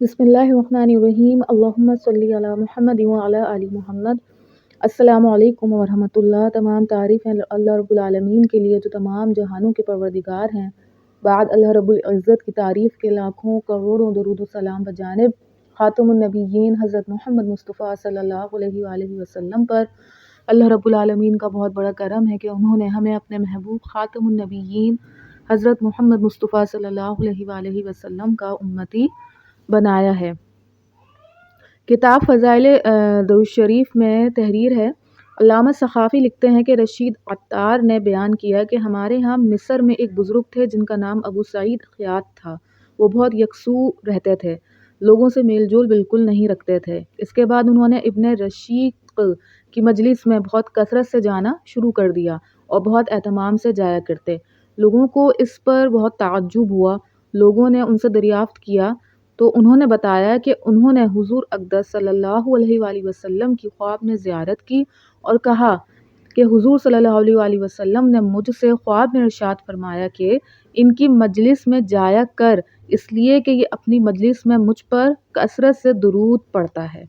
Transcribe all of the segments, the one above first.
بسم اللہ الرحمن الرحیم اللہم صلی علی محمد وعلی آل محمد۔ السلام علیکم ورحمۃ اللہ۔ تمام تعریف ہیں اللہ رب العالمین کے لیے جو تمام جہانوں کے پروردگار ہیں۔ بعد اللہ رب العزت کی تعریف کے لاکھوں کروڑوں درود و سلام بجانب خاتم النبیین حضرت محمد مصطفیٰ صلی اللہ علیہ وآلہ وسلم پر۔ اللہ رب العالمین کا بہت بڑا کرم ہے کہ انہوں نے ہمیں اپنے محبوب خاتم النبیین حضرت محمد مصطفیٰ صلی اللہ علیہ وآلہ وسلم کا امتی بنایا ہے۔ کتاب فضائل درود شریف میں تحریر ہے۔ علامہ سخاوی لکھتے ہیں کہ رشید عطار نے بیان کیا کہ ہمارے ہاں مصر میں ایک بزرگ تھے جن کا نام ابو سعید خیاط تھا۔ وہ بہت یکسو رہتے تھے، لوگوں سے میل جول بالکل نہیں رکھتے تھے۔ اس کے بعد انہوں نے ابن رشیق کی مجلس میں بہت کثرت سے جانا شروع کر دیا اور بہت اہتمام سے جایا کرتے۔ لوگوں کو اس پر بہت تعجب ہوا۔ لوگوں نے ان سے دریافت کیا تو انہوں نے بتایا کہ انہوں نے حضور اقدس صلی اللہ علیہ وآلہ وسلم کی خواب میں زیارت کی اور کہا کہ حضور صلی اللہ علیہ وآلہ وسلم نے مجھ سے خواب میں ارشاد فرمایا کہ ان کی مجلس میں جایا کر، اس لیے کہ یہ اپنی مجلس میں مجھ پر کثرت سے درود پڑھتا ہے۔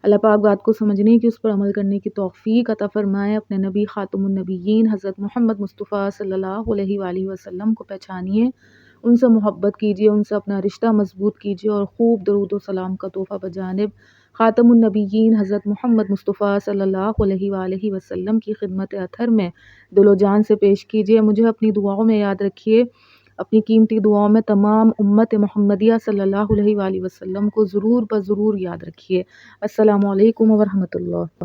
اللہ پاک بات کو سمجھنے کی، اس پر عمل کرنے کی توفیق عطا فرمائے۔ اپنے نبی خاتم النبیین حضرت محمد مصطفیٰ صلی اللہ علیہ وآلہ وسلم کو پہچانیے، ان سے محبت کیجیے، ان سے اپنا رشتہ مضبوط کیجیے اور خوب درود و سلام کا تحفہ بجانب خاتم النبیین حضرت محمد مصطفیٰ صلی اللہ علیہ وآلہ وسلم کی خدمت اطہر میں دل و جان سے پیش کیجیے۔ مجھے اپنی دعاؤں میں یاد رکھیے، اپنی قیمتی دعاؤں میں تمام امت محمدیہ صلی اللہ علیہ وآلہ وسلم کو ضرور بضرور یاد رکھیے۔ السلام علیکم ورحمۃ اللہ۔